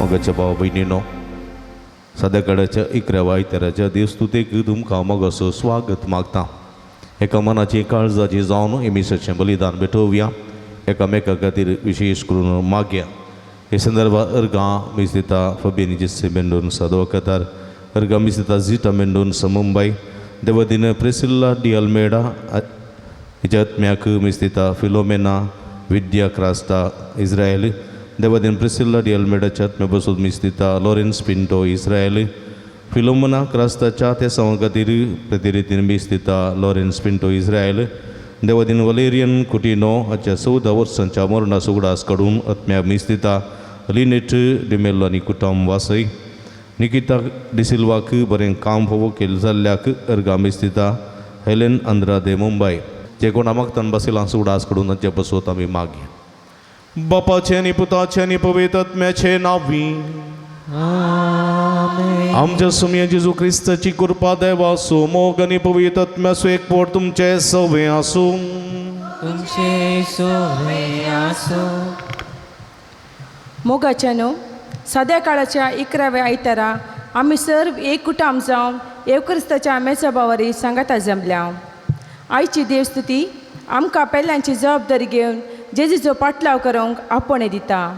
मगाच्या भाव बहिणीनो सद्याकाळच्या इकऱ्यावा आयताराच्या देवस्तुतेक तुमकां मोगाचो स्वागत मागता. एका मनाची काळजाची जावन एमिसाचें बलिदान भेटोवया. एकामेका खातीर विशेष करून मागया. हे संदर्भात अर्गां मीस दिता फबियनिचे मेंडोन सदवकतार अर्गां मीस दिता झिटा मेंडोन मुंबई देवदिन प्रेसिल्ला डी अल्मेडा हिच्या आत्म्याक मीस दिता फिलोमेना विद्या क्रास्टा इस्रायल देवदिन प्रिसिल्ला डी अल्मेडाच्या आत्म्या बसून मीस दिता लॉरेन्स पिंटो इस्रायल फिलोमोना क्रास्ताच्या त्या सवं खातीर प्रतिरितीन मीस दिता Lawrence Pinto Israel देवदिन Valerian Coutinho हाच्या 14 वर्सांच्या मरणा सुगडास काडून आत्म्या मीस दिता लिनेट डिमेलो आनी कुटुंब वासय निकिता डिसिल्वाक बरें काम फोवो केलें जाल्ल्याक अर्गां मीस दिता हेलेन अंद्रादे मुंबई जे कोण मागतान बसिलां सुगडास काडून हाच्या बसवत आमी मागया. बापाचे आनी पुताचे आनी पवित्र आत्म्याचे नांवी आमेन. आमच्या सुमया जेजू क्रिस्ताची कृपा देवा आसूं मोग आनी पवित्र आत्म्याचो एकवट तुमचे सवे आसूं. तुमचे सवे आसूं. मोगाच्यानो सद्या काळाच्या 11व्या आयतारा आमी सर्व एक कुटुंब जावन येवक्रिस्ताच्या मेजबावारी सांगाता जमल्या. आयची देवस्तुती आमकां पेल्ल्यांची जबाबदारी घेवन जेजूचो पाटलाव करूंक आपणे दिता.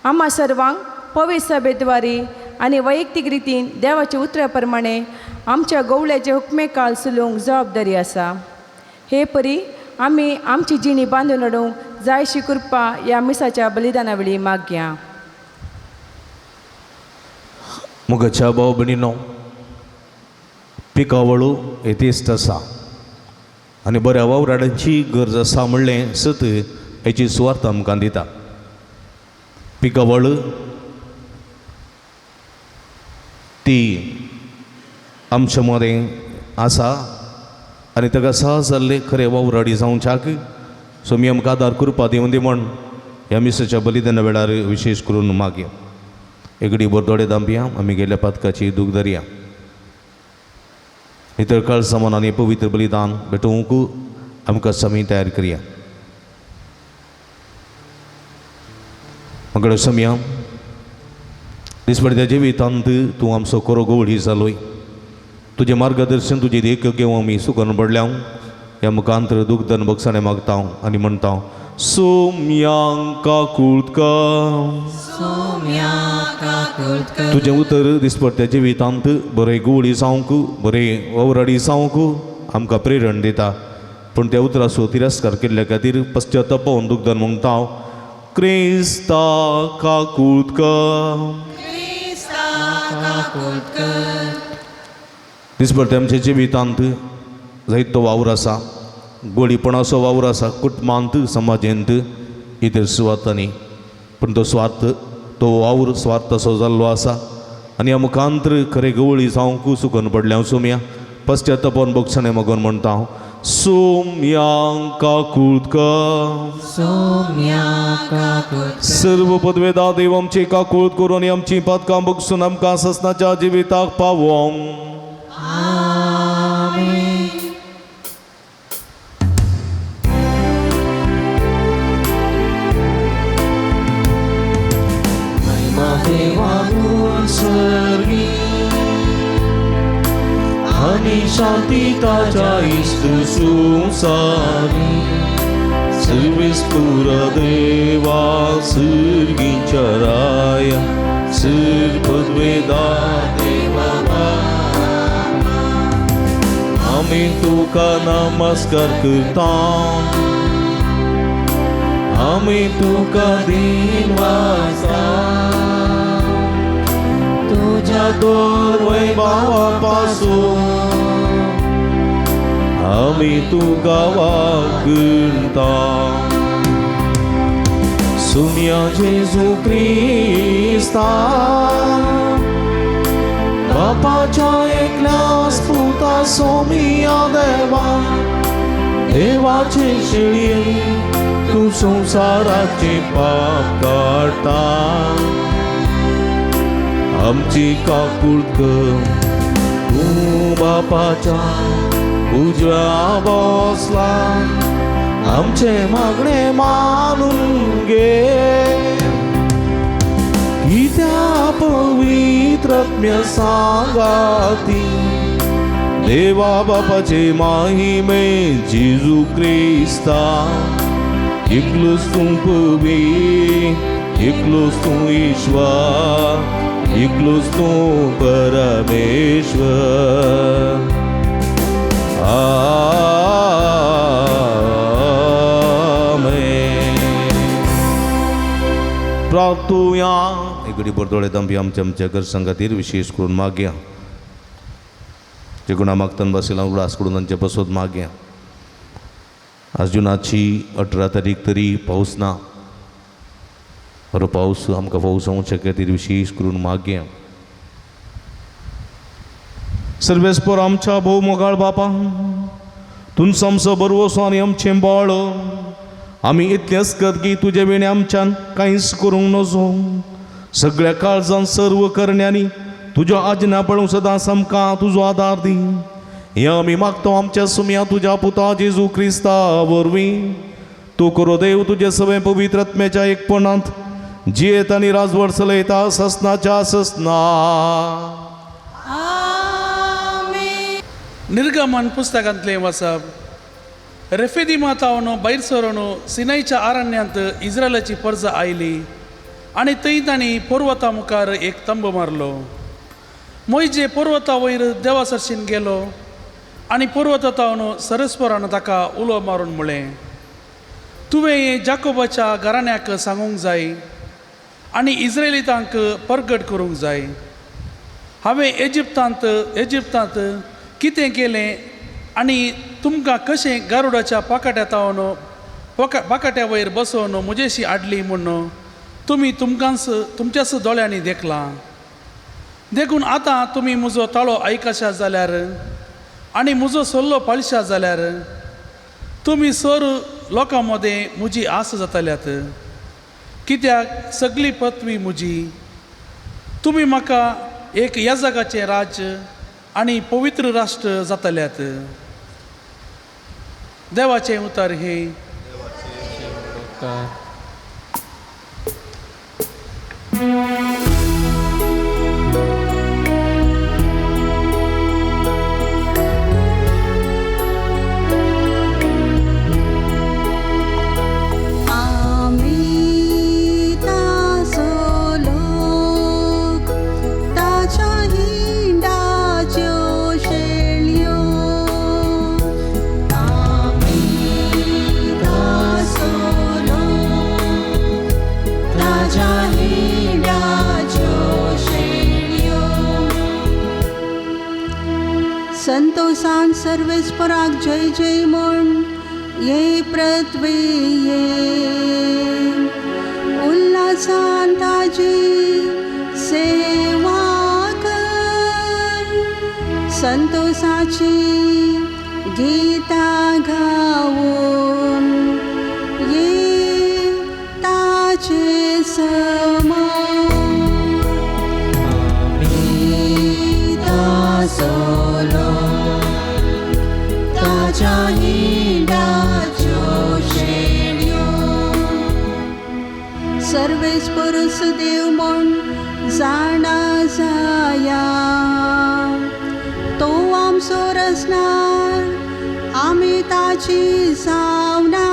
आम्हा सर्वांक पवित्र सभेद्वारी आनी वैयक्तीक रितीन देवाच्या उतरा प्रमाणे आमच्या गवळ्याचे हुकमे काल चलोवंक जबाबदारी आसा. हे परी आमी आमची जिणी बांदून हाडूंक जायशी कृपा ह्या मिसाच्या बलिदाना वेळी मागया. मोगाच्या भाव भयणीनो पिकावळू येतेस्त आसा आनी बऱ्या वावराडांची गरज आसा म्हणलें सत हेची सुवार्थ आमकां दिता. पिकावळ ती आमच्या मदें आसा आनी ताका सहज जाल्ले खरे वावराडी जावच्याक सोमी आमकां आदार कृपा दिवन दी म्हण ह्या मिसाच्या बलिदाना वेळार विशेष करून मागया. एगडी बोरदोडे दांबया आमी गेल्या पातकाची दूख धरया. इतर काळ समान आनी पवित्र बलिदान भेटोवंक आमकां समी तयार करया. मगड समया दिसपट्ट्या जिवितांत तूं आमचो कोरो गवळी जालोय. तुजें मार्गदर्शन तुजें देख घेवन आमी सुखन पडल्या ह्या मुखांतर दूख धन बक्षाणे मागता आनी म्हणटा सोम्यांका कुळका तुजें उतर दिसपट्ट्या जिवितांत बरें गवळी जावंक बरें वावराडी जावंक आमकां प्रेरण दिता. पूण त्या उतराचो तिरस्कार केल्ल्या खातीर पश्चातापावन दूख धन मागता क्रिस्ता काकुळका दिसपट्ट्या आमच्या जिवितांत जायतो वावर आसा. गोडीपणाचो वावर आसा कुटुंबांत समाजांत इतर सुवातांनी. पूण तो स्वार्थ तो वावर स्वार्थाचो जाल्लो आसा. आनी आमकांतर खरे गवळी जावंक सुकून पडल्या सोम्या पश्चातापोन बक्षणे मागून म्हणटा हांव सोम्यांका कुळका सोम्या काकुत सर्व पदवेदा देव आमची काकूळ करून आमची पदकां बक्षून आमकां ससनाच्या जिविताक पावोंक आमेन. महिमा देवानूर स्वर्गी आणि शांती ताच्या इष्ट संसारी सर्वेस्पुर देवा सर्गीच्या राया सर पदवेदा देवा आम्ही तुका नमस्कार करता आम्ही तुका दिन वाजता तुझ्या दोर वैभवापासून आम्ही तुका वागता सुम्या जेजू क्रिस्ता बापाच्या एकल्या स्पुता सोमिया देवा देवाचे शेळी तू संसाराचे पाप काढता आमची काकुळक तू बापाच्या उजव्या बसला आमचे मागणे मानून घे त्या पवित्रत्म्य सांगाती देवा बापाचे माहिमे जेजू क्रिस्ता इकलूस तू पवी इकलूस तू ईश्वर इकलूस तू परमेश्वर प्रार्थूया एकडी परतोळे आमी आमच्या घर संघातीर विशेष करून मागया जे कोणा मागताना बसला उगडास करून तांचे बसोत मागया आज जुनाची 18 तारीख तरी पावस ना बरो पावस आमकां पावस जावंक शक्य ती विशेष करून मागया सर्वेस्पर आमच्या भोव मोगाळ बापा तुन समसो बरवसो आनी आमचें बाळ आमी इतलेंच कर की तुजे वेणे आमच्यान कांयच करूंक नजो सगळ्या काळजान सर्व करण्यांनी तुज्यो आज्ञा पळोवंक सदांच आमकां तुजो आदार दी हें आमी मागता आमच्या सुम्या तुज्या पुता जेजू क्रिस्ता वरवीं तूं करो देव तुजे सगळे पवित्र आत्म्याच्या एकपणांत जियेत आनी राजवट चलयता ससनाच्या ससना निर्गमन पुस्तकांतलें वाचप रेफेदिमा तावन भायर सरून सिनाईच्या आरण्यांत इस्रायलाची परजा आयली आनी थंय तांणी पर्वता मुखार एक तंब मारलो मोइजे पर्वता वयर देवा सरशीन गेलो आनी पर्वता तावन सरस्वरान ताका उलो मारून म्हळें तुवें हें जाकोबाच्या घराण्याक सांगूंक जाय आनी इस्रायलितांक परगट करूंक जाय हांवें इजिप्तांत कितें केलें आनी तुमकां कशें गारुडाच्या पाकाट्या वयर बसोवन म्हजेशी हाडली म्हूण तुमी तुमच्याच दोळ्यांनी देखलां देखून आतां तुमी म्हजो ताळो आयकशा जाल्यार आनी म्हजो सल्लो पाळशा जाल्यार तुमी सर लोकां मदें म्हजी आस जातल्यात कित्याक सगळी पत्वी म्हजी तुमी म्हाका एक ह्या जगाचें राज्य आनी पवित्र राष्ट्र जातल्यात देवाचें उतर हे संतोषान सर्वेस्पराक जय जय म्हण ये प्रत्वे ये उल्हासान ताजी सेवा संतोषाची गीता गाऊन ये ताचे समान सोलो ताच्या हिंडाच्यो शेळयो सर्वेच पुरुष देव म्हूण जाणा जाया तो आमचो रचणार आमी ताची जावना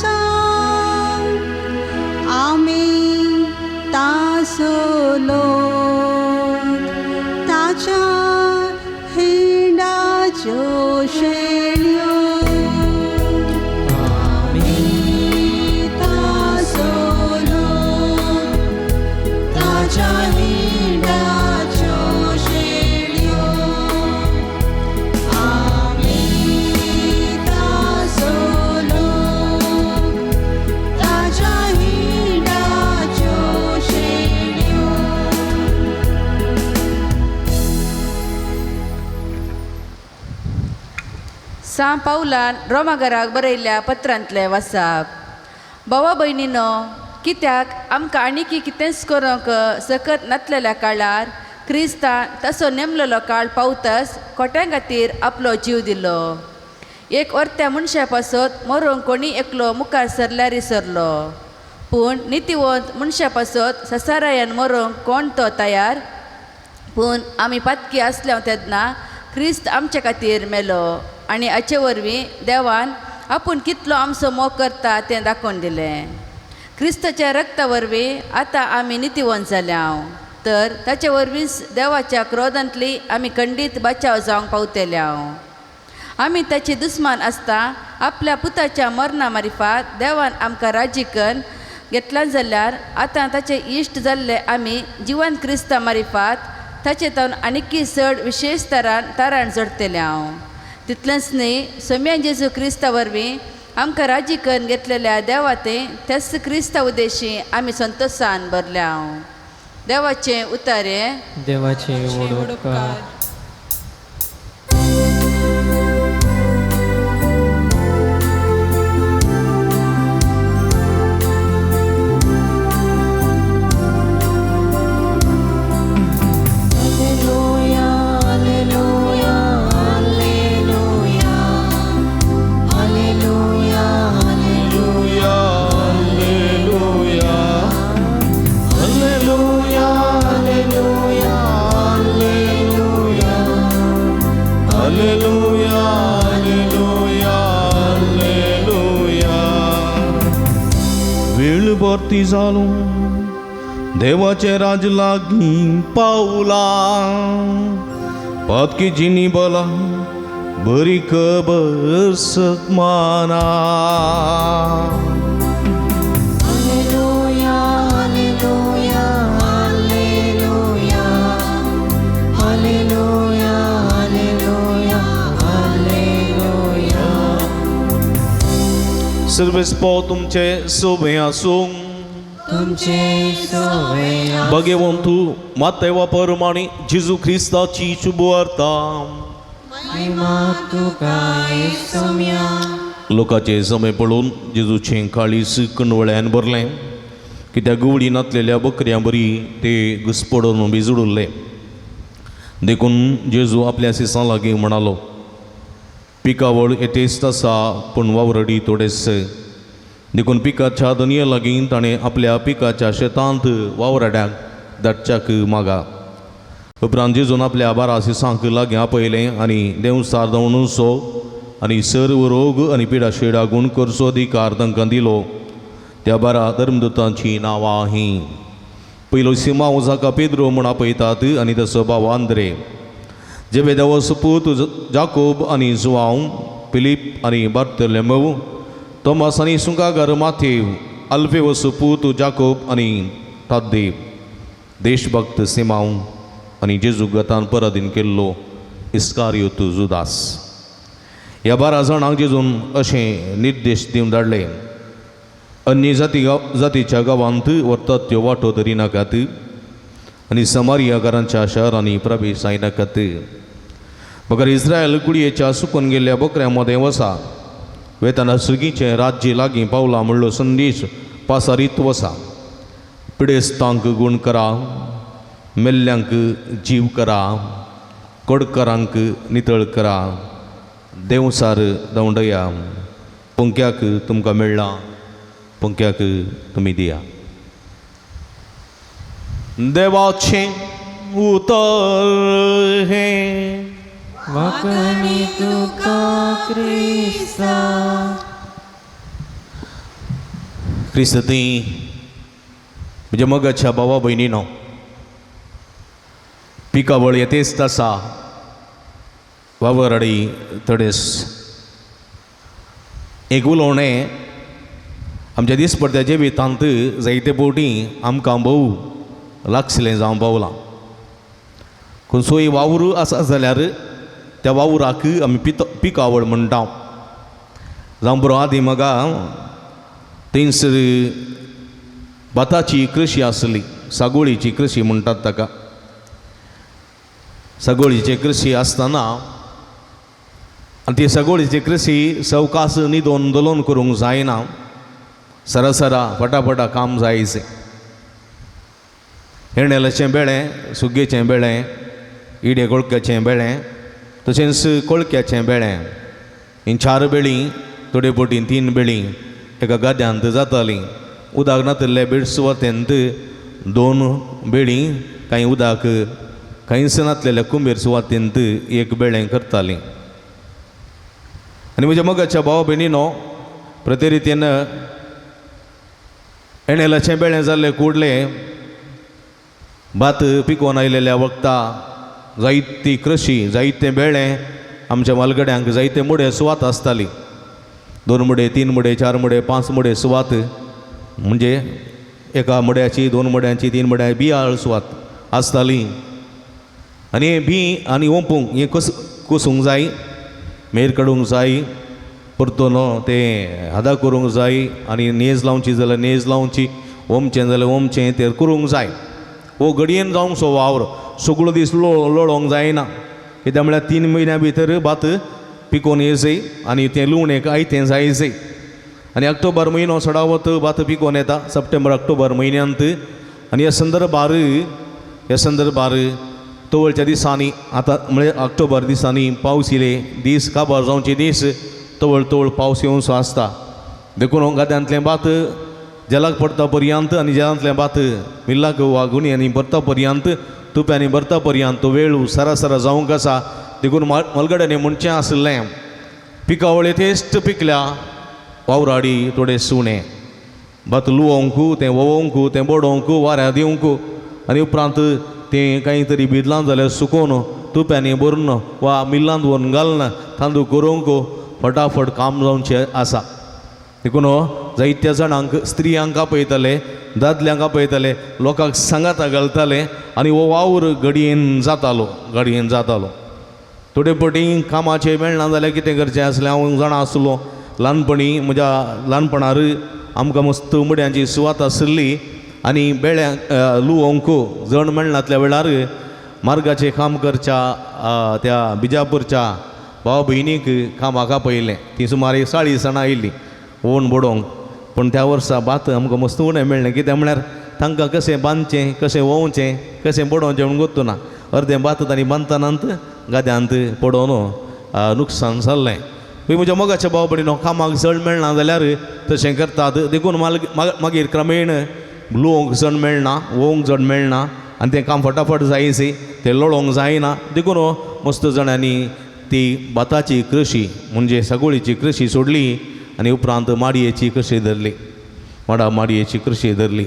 जाव आमी तासलो ताच्या हिंडाच्यो शेळयो आमी तासलो ताच्या हिंडाच्यो शेळयो आमी तासलो ताच्या हिंडाच्यो शेळयो सांत पावलान रोमाघराक बरयल्ल्या पत्रांतले वाचप भावा भयणीनो कित्याक आमकां आनीक कितेंच करूंक सकत नासलेल्या काळार क्रिस्तान तसो नेमलेलो काळ पावतच खोट्यां खातीर आपलो जीव दिलो एक वर्त्या मनशा पासत मरूंक कोणी एकलो मुखार सरल्यार सरलो पूण नितिवंत मनशा पासत ससारायान मरूंक कोण तो तयार पूण आमी पातकी आसल्या तेन्ना क्रिस्त आमचे खातीर मेलो आनी हाचे वरवीं देवान आपूण कितलो आमचो मोग करता तें दाखोवन दिलें क्रिस्ताच्या रक्ता वरवीं आतां आमी नितिवंत जाल्या तर ताचे वरवींच देवाच्या क्रोधांतली आमी खंडीत बचाव जावंक पावतेल्या आमी ताची दुस्मान आसता आपल्या पुताच्या मरणा मारिफात देवान आमकां राजी करून घेतला जाल्यार आतां ताचे इश्ट जाल्ले आमी जिवंत क्रिस्ता मारिफात ताचे तावन आनीक चड विशेश तरान जोडतेल्या तितलेंच न्ही सोम्यान जेजू क्रिस्ता वरवीं आमकां राजी करून घेतलेल्या देवातें तेच क्रिस्ता उद्देशी आमी संतोशान भरल्या देवाचें उतारें देवाचे वडोवकार वेळ भरती जालो देवाचे राज लागीं पावला पातकी जिनी बला बरी खबर सत्माना hallelujah hallelujah hallelujah hallelujah hallelujah hallelujah सर्वेस्पो तुमचे सोबे आसूं तुमचे सोवया भगवंतू मातेवा परमाणे जेजू ख्रिस्ताची शुभवार्ता महिमा तुका येसुम्या लोकांचे समय पळोवन जेजूचें काळीज कणवळ्यान भरलें कित्याक गुवडी नातलेल्या बकऱ्यां बरी ते घुसपडून बिजडुल्ले देखून जेजू आपल्या सिसां लागीं म्हणालो पिकावळ येतेच आसा पूण वावरडी थोडेच देखून पिकाच्या दनये लागीं ताणें आपल्या पिकाच्या शेतांत वावराड्यांक धाडच्याक मागा उपरांत जेजून आपल्या बारा सिसांक लागीं आपयलें आनी देंवसार दवणुसो आनी सर्व रोग आनी पिडा शेडा गूण करचो अधिकार तांकां दिलो त्या बारा धर्मदुतांची नांवां हीं पयलो सिमांव जाका पेद्रो म्हूण आपयतात आनी ताचो भाव आंद्रे जेबे देवाचो पूत जाकोब आनी जुआंव फिलीप आनी बार्तोलोमेव तोमास आनी सुंकागार माथेव अल्फेवचो पूत जाकोब आनी ताद्देव देशभक्त सिमांव आनी जेजू गतान पराधीन केल्लो इस्कारियोत जुदास ह्या 12 जाणांक जेजून अशें निर्देश दिवन धाडले अन्य जातीच्या गांवांत व्हरतात त्यो वाटो धरी नाकात आनी समारियाकारांच्या शारांनी प्रवेश जायनाकात मगर इस्रायल कुडयेच्या सुकून गेल्ल्या बकऱ्या मदें वसा वेतना सुगीचें राज्य लागीं पावला म्हणलो संदेश पासारीत वसा. पिडेस्तांक गूण करा, मेल्ल्यांक जीव करा, कडकारांक नितळ करा, देवसार दवंडया. पंक्याक तुमकां मेळ्ळा, पंक्याक तुमी दिया. देवाचें उतर हें वाकणी तुका क्रिस्ता. क्रिस्ती म्हणजे मगाच्या भावा भयणीनो, पिकावळ येतेच तसा वावरडी थोडेस एक उलोवणें आमच्या दिसपट्ट्याचे वितांत जायते फावटी आमकां भोव लागशिल्लें जावं पावलां. खंयचोय वावर आसा जाल्यार त्या वावराक आमी पिकावळ म्हणटा. जावं बरो आदी मगा थंयसर भाताची कृशी आसली, सागोळीची कृशी म्हणटात ताका. सागोळीची कृशी आसतना आनी ती सागोळीची कृशी सवकास न्हिदोन दलोन करूंक जायना. सरासरा फटाफटा काम जायचें. हेणेलाचें बेळें, सुगेचें बेळें, इडे कोळक्याचें बेळें, तशेंच कोळक्याचें बेळें, ही 4 बेळीं, थोडे फावटी 3 बेळीं एका गाद्यांत जातालीं. उदक नातिल्ले बेड सुवातेंत 2 बेळीं, कांय उदक कांयच नासलेल्या कुंबेर सुवातेंत 1 बेळें करतालीं. आनी म्हज्या मगाच्या भावा भयणीनो, प्रते रितीन एणेलाचें बेळें जाल्ले कुडले भात पिकोवन आयलेल्या वखदा जायती कृशी, जायते बेळें आमच्या मालगड्यांक जायते मुडे सुवात आसताली. 2 मुडे, 3 मुडे, 4 मुडे, 5 मुडे सुवात, म्हणजे एका मुड्याची, 2 मुड्यांची, 3 मुड्या बियाळ सुवात आसताली. आनी हें बी आनी ओंपूंक हें कुसूंक जाय, मेर काडूंक जाय, परतून तें हादा करूंक जाय, आनी नेज लावची जाल्यार नेज लावची, ओमचें जाल्यार ओमचें तें करूंक जाय. हो घडयेन जावंक सो वावर सगळो दीस लोळोंक जायना. कित्याक म्हळ्यार 3 म्हयन्या भितर भात पिकोवन येयचें आनी तें लुवणेक आयतें जायचें. आनी ऑक्टोबर म्हयनो सडावत भात पिकोवन येता सप्टेंबर ऑक्टोबर म्हयन्यांत. आनी ह्या संदर्भार तवळच्या दिसांनी आतां म्हळ्यार ऑक्टोबर दिसांनी पावस येयले दीस, काबार जावचे दीस, तवळ पावस येवचो आसता. देखून गाद्यांतलें भात जलाक पडटा पर्यंत आनी जलांतलें भात मिल्लाक वा गुणयांनी भरता पर्यंत, तुप्यांनी भरता पर्यंत तो वेळ सरासरा जावंक आसा. देखून मलगड्यांनी म्हणचें आसलें, पिकावळे तेस्ट पिकल्या वावराडी थोडे सुणे. भात लुवोंकू, तें वोवोंकू, तें बडोवंकू, वाऱ्या दिवंकू, आनी उपरांत तें कांय तरी भिदलां जाल्यार सुकोवन तुप्यांनी भरून वा मिल्लांत व्हरून घालून तांदूळ करूंक फटाफट काम जावचें आसा. देखून जायत्या जाणांक, स्त्रियांक आपयताले, दादल्यांक आपयताले, लोकांक सांगाता घालताले आनी हो वावर घडयेन जातालो. थोडे फावटी कामाचें मेळना जाल्यार कितें करचें आसलें. हांव जाणा आसलो ल्हानपणी, म्हज्या ल्हानपणार आमकां मस्त मुड्यांची सुवात आसली आनी बेळ्यांक लुवोंक जण मेळनातल्या वेळार मार्गाचें काम करच्या त्या बिजापूरच्या भाव भयणीक कामाक आपयलें. ती सुमार 40 जाणां आयिल्लीं ओवन बडोवंक. पूण त्या वर्सा भात आमकां मस्त उणें मेळ्ळें. कित्याक म्हळ्यार तांकां कशें बांदचें, कशें वोवचें, कशें बडोवचें म्हूण गोत्तूना. अर्दें भात तांणी बांदतानांत गाद्यांत पडोवन नुकसान जाल्लें. म्हज्या मोगाच्या भाव भयणीनो, कामाक जण मेळना जाल्यार तशें करतात. देखून मागीर क्रमेण लुवोंक जण मेळना, वोवंक जण मेळना आनी तें काम फटाफट जायचें, तें लोळोंक जायना. देखून मस्त जाणांनी ती भाताची कृशी म्हणजे सागोळीची कृशी सोडली आनी उपरांत माडयेची कृशी धरली. माडयेची कृशी धरली.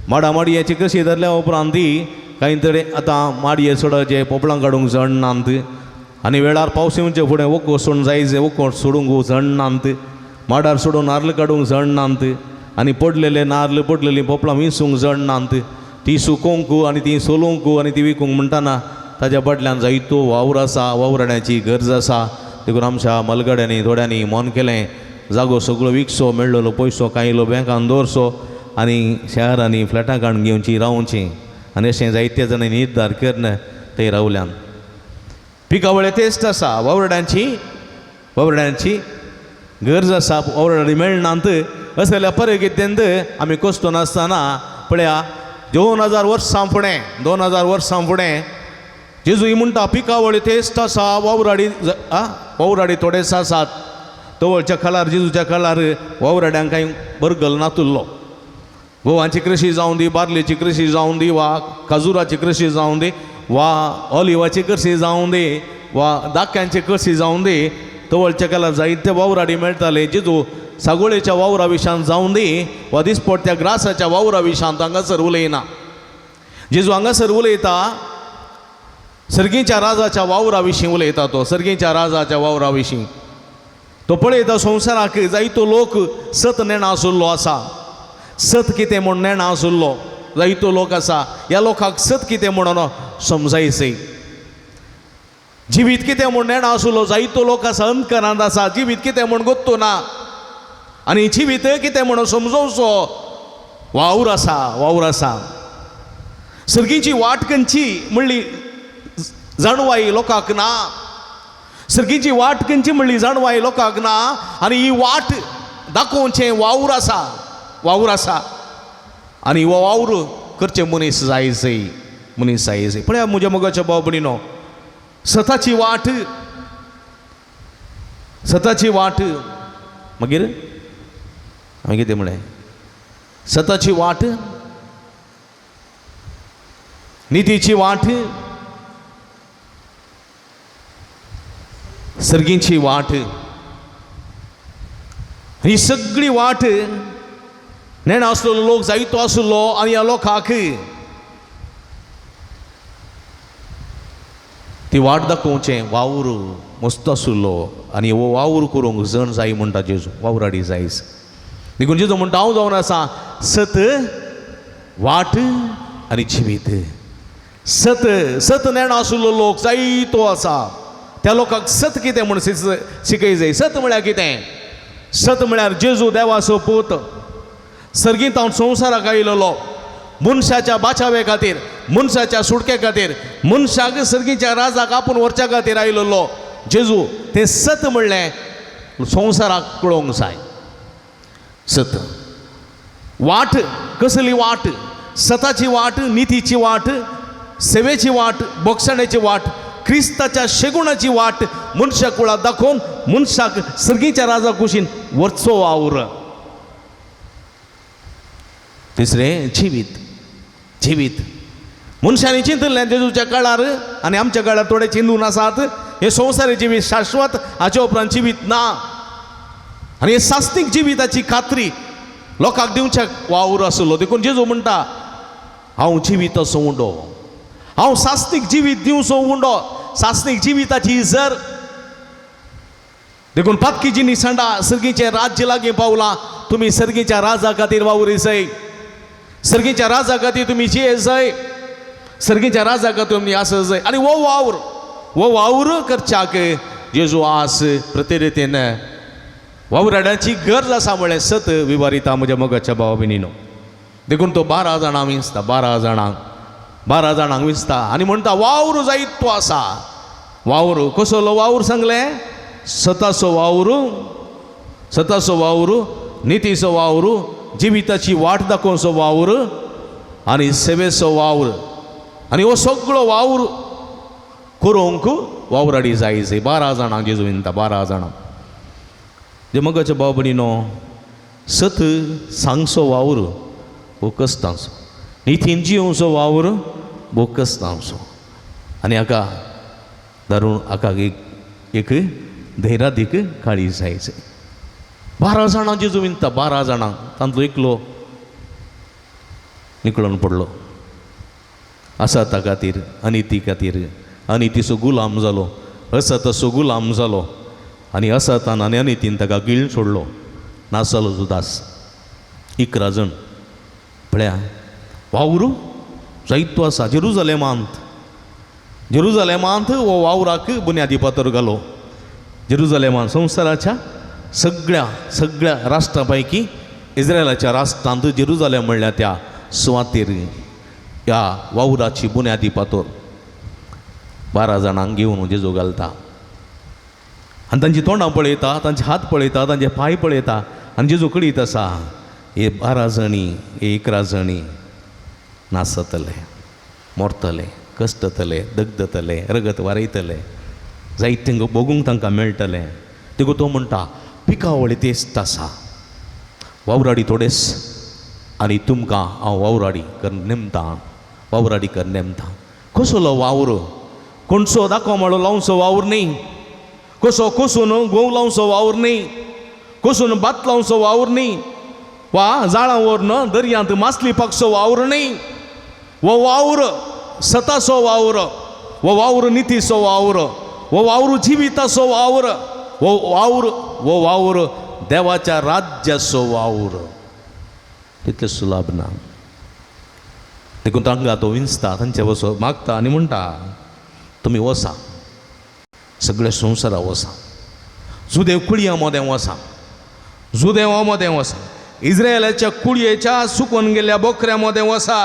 माडयेची कृशी धरल्या उपरांत ती कांय तरी आतां माडये सोडचे, पोपळां काडूंक जण नात आनी वेळार पावस येवचे फुडें वोको सोडून जायचे, वोको सोडूंक जण नात. माडार सोडून नारळ काडूंक जण नात आनी पडलेले नारळ, पडलेलीं पोपळां विंसूंक जण नात. ती सुकोवंक आनी ती सोलोवंक आनी ती विकूंक म्हणटाना ताज्या फाटल्यान जायतो वावर आसा, वावराड्याची गरज आसा. देखून आमच्या मलगड्यांनी थोड्यांनी मन केलें, जागो सगळो विकसो, मेळ्ळलो पयसो कांय इल्लो बँकान दवरचो आनी शहरांनी फ्लॅटां काडून घेवची, रावचीं. आनी अशें जायत्या जाणांनी निर्धार करून थंय रावल्यान. पिकावळे तेस्त आसा वावरड्यांची गरज आसा वावरडी मेळनात अशें जाल्यार परत कितेंत आमी कश्ट नासतना पळया 2000 वर्सां फुडें जेजू ही म्हणटा पिकावळी तेस्त आसा वावराडी थोडेच आसात तवळच्या काळार जेजूच्या काळार वावराड्यांक कांय बरगल नातुल्लो गोवांची कृशी जावं दी बार्लेची कृशी जावं दी वा काजुराची कृशी जावं दी वा ऑलिवाची कृशी जावं दी वा दाक्यांची कृशी जावं दी तवळच्या काळार जायते वावराडी मेळटाले जेजू सागोळेच्या वावरा विशांत जावं दी वा दिसपट्ट्या ग्रासाच्या वावरा विशांत हांगासर उलयना जेजू हांगासर उलयता सर्गीच्या राजाच्या वावरा विशीं उलयता तो सर्गीच्या राजाच्या वावरा विशीं तो पळयता संवसाराक जायतो लोक सत नेणा आसुल्लो आसा सत कितें म्हूण नेणा आसुल्लो जायतो लोक आसा ह्या लोकांक सत कितें म्हणून समजायचें जिवीत कितें म्हूण नेणा आसुल्लो जायतो लोक आसा अंतकरांत आसा जिवीत कितें म्हूण गोत्तो ना आनी जिवीत कितें म्हणून समजोवचो वावर आसा सर्गीची वाट खंयची म्हणली जाणवाई लोकांक ना सर्गीची वाट खंयची म्हणली जाणवाई लोकांक ना आनी ही वाट दाखोवचें वावर आसा आनी हो वावर करचें मनीस जायचें पळया म्हज्या मोगाच्या भाव भयणीनो सताची वाट मागीर हांवें कितें म्हळें सताची वाट नितीची वाट सर्गीची वाट ही सगळी वाट नेणा आसलेलो लोक जायतो आसलो आनी ह्या लोकांक ती वाट दाखोवचें वावर मस्त आसुल्लो आनी हो वावर करूंक जण जाय म्हणटा जेजू वावराडी जायच देखून जेजू म्हणटा हांव जावन आसा सत वाट आनी जिवीत सत नेणा आसुल्लो लोक जायतो आसा त्या लोकांक सत कितें म्हूण शिकय जाय सत म्हळ्यार कितें सत म्हळ्यार जेजू देवाचो पूत सर्गींत हांव संवसाराक आयिल्लो मनशाच्या बाचावे खातीर मनशाच्या सुटके खातीर मनशाक सर्गीच्या राजाक आपूण व्हरच्या खातीर आयिल्लो जेजू तें सत म्हणलें संवसाराक कळोवंक जाय सत वाट कसली वाट सताची वाट नितीची वाट सेवेची वाट बोगसण्याची वाट क्रिस्ताच्या शेगुणाची वाट मनशा कुळाक दाखोवन मनशाक सर्गीच्या राजा कुशीन वरचो वावर तिसरें जिवीत मनशांनी चिंतलें जेजूच्या काळार आनी आमच्या काळार थोडे चिंतून आसात हे संवसारी जिवीत शाश्वत हाचे उपरांत जिवीत ना आनी हे सास्तीक जिविताची खात्री लोकांक दिवच्याक वावर आसलो देखून जेजू म्हणटा हांव जिवीत असो उंडो हांव सास्तीक जिवीत दिवचो उंडो सास्तीक जिविताची इजर देखून पातकीची निसंडा सर्गीचे राज्य लागीं पावलां तुमी सर्गीच्या राजा खातीर वावुरिसय सर्गीच्या राजा खातीर तुमी जियेसय सर्गीच्या राजा खातीर तुमी आसय आनी वो वावर करच्याक जेजू आस प्रतिरितीन वावराड्याची गरज आसा म्हळें सत विवारिता म्हज्या मोगाच्या भावा भयणीनो देखून तो 12 जाणांक विंचता 12 जाणांक विंचता आनी म्हणटा वावर जायतो आसा वावर कसलो वावर सांगलें सताचो वावर नितीचो वावर जिविताची वाट दाखोवचो वावर आनी सेवेचो वावर आनी हो सगळो वावर करूंक वावराडी जायचे 12 जाणांक जेजू विंता 12 जाणांक जे मोगाच्या भाव भयणीनो सत सांगचो वावर हो कस्तांचो नितीन जिवचो वावर भोव कस्तांचो आनी हाका धरून हाका एक धैर्यादीक काळी जायचे 12 जाणां जेजू विंता 12 जाणां तांचो एकलो निकळून पडलो असता खातीर अनितीचो गुलाम जालो असताचो गुलाम जालो आनी असतान आनी अनितीन ताका गिळून सोडलो नासलो जुदास 11 जण पळया वावरू जायतो आसा जेरुजलेमांत हो वावराक बुन्यादी फातर घालो जेरुजलेमांत संवसाराच्या सगळ्या राष्ट्रां पैकी इस्रायलाच्या राष्ट्रांत जेरुजलेम म्हणल्या त्या सुवातेर ह्या वावराची बुन्यादी फातर 12 जाणांक घेवन जेजू घालता आनी तांची तोंडां पळयता, तांचे हात पळयता, तांचे पांय पळयता आनी जेजू कळीत आसा हे 12 जणी, हे 11 जणी नासतले, मरतले, कश्टतले, दगदतले, रगत वारयतले, जायत तांकां बगूंक तांकां मेळटलें. देखून तो म्हणटा पिकावळी तेस्त आसा, वावराडी थोडेस आनी तुमकां हांव वावराडी कर नेमतां, वावराडी कर नेमतां. कसलो वावर? कोणसो दाखो म्हणलो लावचो वावर न्ही, कसो कोसून गोव लावचो वावर न्ही, कोसून भात लावचो वावर न्ही, वा जाळां व्हरून दर्यांत मासली पाकचो वावर न्ही. वो वावर सताचो वावर, वो वावर नितीचो वावर, वो वावर जिविताचो वावर, वो वावर देवाच्या राज्याचो वावर. तितलें सुलभ ना. देखून तांकां तो विंचता, तांचे वचो मागता आनी म्हणटा तुमी वसा, सगळे संवसारा वसा, जुदेव कुळया मोदें वसा, जुदेवा मोदें वसा, इस्रायलाच्या कुळयेच्या सुकून गेल्ल्या बोकऱ्या मोदें वसा.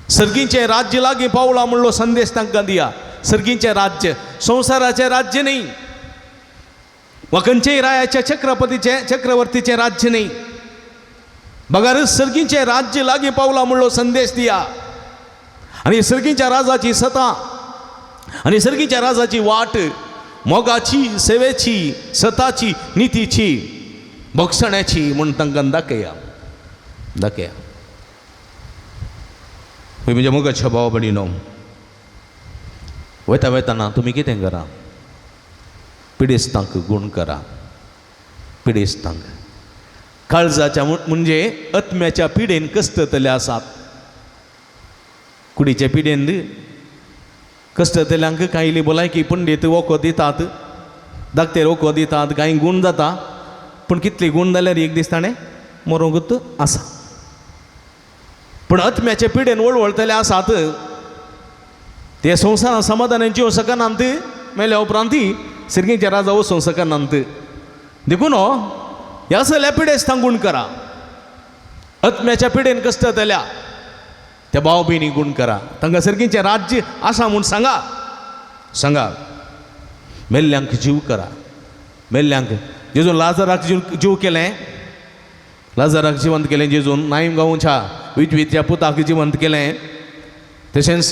सर्गीचें राज्य लागीं पावला म्हणलो संदेश तांकां दिया. सर्गीचें राज्य संवसाराचें राज्य न्ही, वा खंयचेय रायाच्या चक्रवर्तीचें राज्य न्ही. बगार सर्गीचें राज्य लागीं पावला म्हणलो संदेश दिया. आनी सर्गीच्या राजाची सत्ता आनी सर्गीच्या राजाची वाट मोगाची, सेवेची, सताची, नितीची, भक्षणाची म्हूण तांकां दाखया. म्हणजे मोगाच्या भावा भयणीनो, वयताना तुमी कितें करा? पिडेस्तांक गूण करा. पिडेस्तांक काळजाच्या म्हणजे आत्म्याच्या पिडेन कश्टतले आसात. कुडीच्या पिडेन कश्टतल्यांक कांय भलायकी पंडीत वखद दितात, धाकटेर वखद दितात, कांय गूण जाता, पूण कितली गूण जाल्यार एक दीस ताणें मरूंकूच आसा. पूण आत्म्याचे पिडेन वळवळतले आसात ते संवसारान समाधानान जिवूं शकनात, मेल्या उपरांत सर्गीच्या राजा वचूंक शकनात. देखून ह्या सगळ्या पिडेस्तांक गूण करा. आत्म्याच्या पिडेन कश्टतल्या त्या भाव भयणी गूण करा. तांकां सर्गीचें राज्य आसा म्हूण सांगा. मेल्ल्यांक जीव करा. मेल्ल्यांक जेजून लाजराक जीव केलें, लाजराक जिवंत केलें जेजून. नाईम गांवच्या विधवेच्या पुताक जिवंत केलें. तशेंच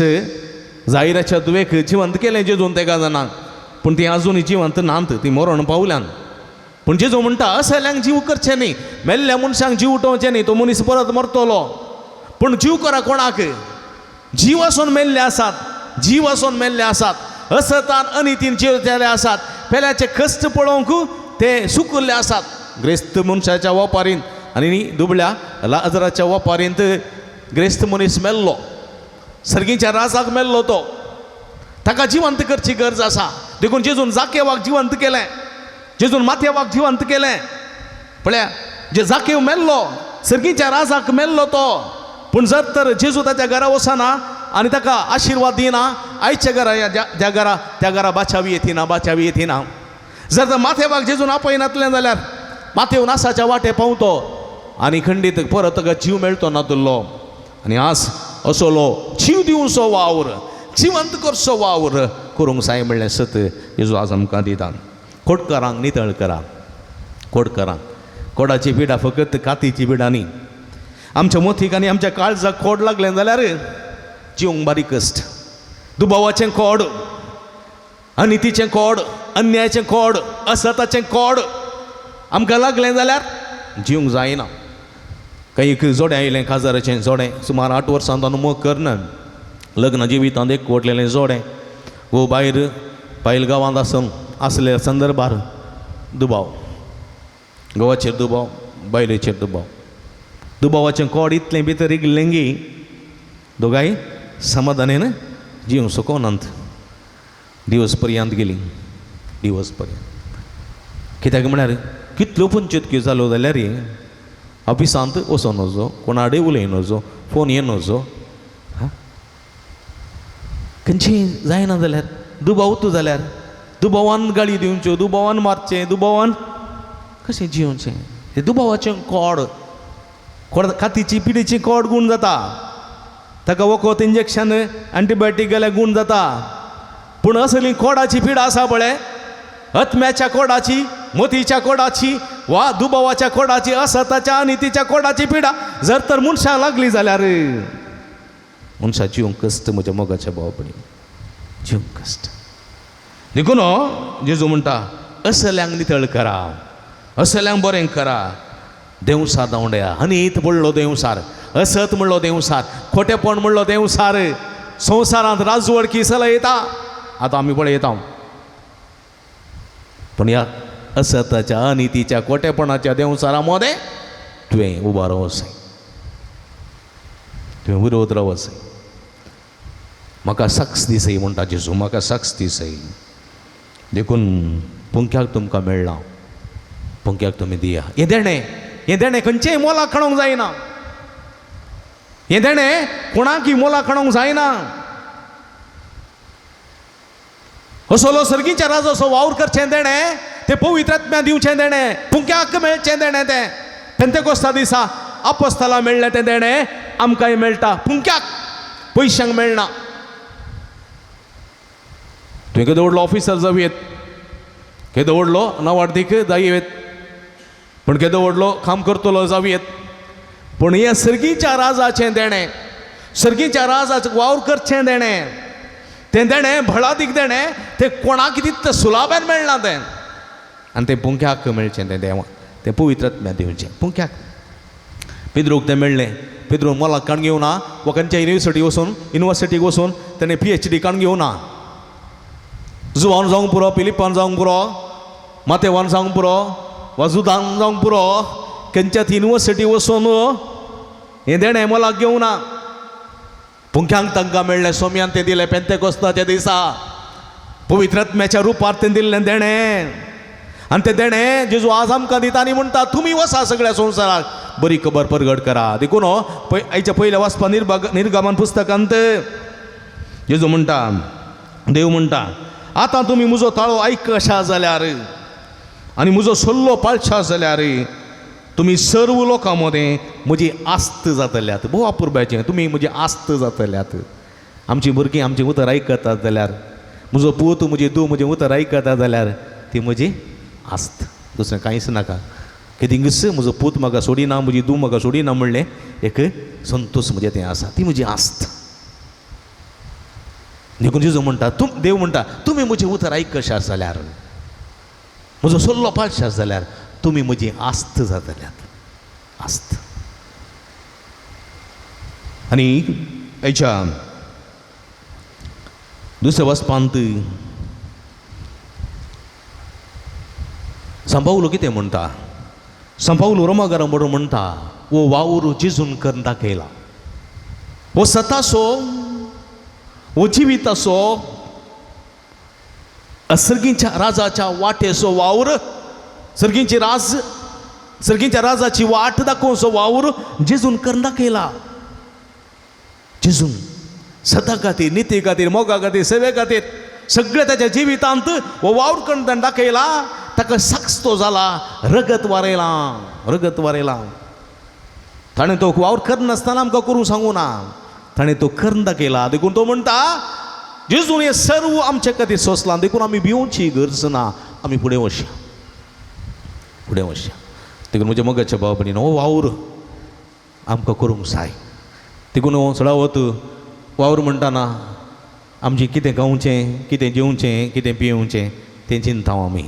जायराच्या दुवेक जिवंत केलें जेजून तेगा जाणांक. पूण ती आजून जिवंत नात, ती मरण पावल्यान. पूण जेजू म्हणटा असल्यांक जीव करचें न्ही, मेल्ल्या मनशांक जीव उठोवचें न्ही, तो मनीस परत मरतलो. पूण जीव करा कोणाक? जीव आसून मेल्ले आसात, जीव आसून मेल्ले आसात, असतान अनितीन जिवलेले आसात, पेल्याचे कश्ट पळोवंक ते सुकल्ले आसात. ग्रेस्त मनशाच्या वापारीन आनी दुबळ्या लाजराच्या वापारींत ग्रेस्त मनीस मेल्लो, सर्गीच्या राजाक मेल्लो तो. ताका जिवंत करची गरज आसा. देखून जेजून जाकेवाक जिवंत केलें, जेजून माथेवाक जिवंत केलें. पळया, जे जाकेव मेल्लो, सर्गीच्या राजाक मेल्लो तो. पूण जर तर जेजू ताच्या घरा वचना आनी ताका आशिर्वाद दिना, आयच्या घरा ज्या घरा त्या घरा बाचावी येथिना. जर तर माथेवाक जेजून आपयनातलें जाल्यार माथेव नासाच्या वाटे पावतो आनी खंडीत परत ताका जीव मेळटो नातुल्लो. आनी आज असलो जीव दिवचो वावर, जिवंत करचो वावर करूंक जाय म्हणलें सत जेजू आज आमकां दिता. खोडकारांक नितळ करा. खोडकारांक खोडाची पिडा फकत कातीची पिडा न्ही. आमच्या मोथीक आनी आमच्या काळजाक खोड लागलें जाल्यार जिवंक बारीक कश्ट. दुबावाचें खोड, अनितीचें खोड, अन्यायाचें खोड, असताचें खोड आमकां लागलें जाल्यार जिवंक जायना. एक जोडें आयलें, काजाराचें जोडें, सुमार 8 वर्सां ताणें मोग करना. लग्न जिवितांत एक कोटलेलें जोडें. वो भायर पायल गांवांत आसले संदर्भार दुबाव, घोवाचेर दुबाव, बायलेचेर दुबाव. दुबावाचें कोड इतलें भितर इगलें की दोगांय समाधानान जिवंक शकनात. दिवस पर्यंत गेलीं, दिवस पर्यंत. कित्याक म्हळ्यार कितल्यो पंचायती जाल्यो जाल्यार ऑफिसांत वचोन नजो, कोणाडे उलयन नजो, फोन येन नजो. खंयचें जायना जाल्यार दुबावूत जाल्यार दुबावान गाळी दिवच्यो, दुबावान मारचें, दुबावान कशें जिवचें. हे दुबावाचें कोड, कातीची पिडेची कोड गूण जाता. ताका वखद इंजेक्शन एंटीबायोटीक गेल्यार गूण जाता. पूण असली कोडाची पिडा आसा पळय, अत्म्याच्या कोडाची, मोतीच्या कोडाची वा दुबावाच्या कोडाची, असताच्या अनितीच्या कोडाची पिडा जर तर मनशाक लागली जाल्यार मनशा जिवंक कश्ट. म्हज्या मोगाच्या भावा भयणी, जिवंक कश्ट. देखून जेजू म्हणटा असल्यांक नितळ करा, असल्यांक बरें करा. देवसार धांवड्या, अनीत म्हणलो देवसार, असत म्हणलो देवसार, खोटेपण म्हणलो देवसार, संवसारांत राजवड किसला येता. आतां आमी पळय येता, पण ह्या असताच्या अनितीच्या खोटेपणाच्या देवसारा मध्ये तुवें उबा रावस, तुवें विरोध रावस. म्हाका सक्स दिसय म्हणटा जेजू, म्हाका सक्स दिसय. देखून पुंक्याक तुमकां मेळ्ळा, पुंक्याक तुमी दिया. हें देणें खंयचेय मोलाक खाणोंक जायना. हें देणें कोणाकय मोलाक खाणोंक जायना. असलो सर्गीच्या राजाचो वावर करचें देणें, तें पवित्र आत्म्या दिवचें देणें, पुंक्याक मेळचें देणें. तें पेंतेकोस्ता दिसा आपोस्तालां मेळ्ळें तें देणें आमकांय मेळटा, पुंक्याक पयशांक मेळना. तुवें केदो व्हडलो ऑफिसर जावयेत, केदो व्हडलो नवार्थीक जायेत, पूण केदो व्हडलो काम करतलो जावयेत, पूण हें सर्गीच्या राजाचें देणें, सर्गीच्या राजाचें वावर करचें देणें, तें देणें भळादीक देणें, तें कोणाक तितलें सुलाभान मेळना तें. आनी तें पुंक्याक मेळचें तें देवा, तें पवित्र आत्म्या दिवचें पुंक्याक. पेद्रूक तें मेळ्ळें. पेद्रू मोलाक काण घेवं ना, वा खंयच्या युनिवर्सिटीक वचून तेणें PhD काण घेवं ना. जुवान जावंक पुरो, फिलिपान जावंक पुरो, मातेवान जावंक पुरो, वा जुदान जावंक पुरो, खंयच्याच युनिवर्सिटी वचून हें देणें मोलाक घेवं ना. पुंक्यांक तांकां मेळ्ळें, सोम्यान तें दिलें पेंतेकोस्ताच्या दिसा, पवित्र आत्म्याच्या रुपार तें दिल्लें देणें. आनी तें देणें जेजू आज आमकां दिता आनी म्हणटा तुमी वचा सगळ्या संवसाराक बरी खबर परगट करा. देखून आयच्या पयल्या वाचपा निर्गमन पुस्तकांत जेजू म्हणटा, देव म्हणटा, आतां तुमी म्हजो ताळो आयकशा जाल्यार आनी म्हजो सल्लो पाळशा जाल्यार तुमी सर्व लोकां मदें म्हजी आस्त जातल्यात. भोव अपुर्ब्याचें, तुमी म्हजी आस्त जातल्यात. आमचीं भुरगीं आमचें उतर आयकतात जाल्यार, म्हजो पूत म्हजी धूव म्हजें उतर आयकता जाल्यार ती म्हजी आस्त, दुसरें कांयच नाका. कित्याक म्हजो पूत म्हाका सोडिना, म्हजी धूव म्हाका सोडिना म्हणलें एक संतोश म्हजें तें आसा, ती म्हजी आस्त. देखून जेजू म्हणटा, देव म्हणटा तुमी म्हजें उतर आयकशात जाल्यार, म्हजो सल्लो पाळशात जाल्यार तुमी म्हजी आस्त जातल्यात. आस्त. आनी हेच्या दुसऱ्या वचपांत संपावलो कितें म्हणटा, संपावलो रोमाकारां बरोबर म्हणटा, वो वावर जेजून करून दाखयला. वो सतासो, वो जिवीत असो, सर्गीच्या राजाच्या वाटेचो वावर, सर्गीच्या राजाची वाट दाखोवचो वावर जेजून करून दाखयला. जेजून सदा खातीर, निती खातीर, मोगा खातीर, सेवे खातीर सगळे ताच्या जिवितांत हो वावर करून दाखयला. ताका साक्ष तो जाला, रगत वारयला. ताणें तो वावर करनासतना आमकां करूंक सांगूं ना, ताणें तो करून दाखयला. देखून तो म्हणटा जेजून हें सर्व आमचे खातीर सोंसलां. देखून आमी भिवची गरज ना, आमी फुडें वचया. देखून म्हज्या मोगाच्या भावा भयणीनो, हो वावर आमकां करूंक जाय. देखून चडावत वावर म्हणटाना आमचें कितें खावचें, कितें जेवचें, कितें पिवचें तें चिंताव आमी.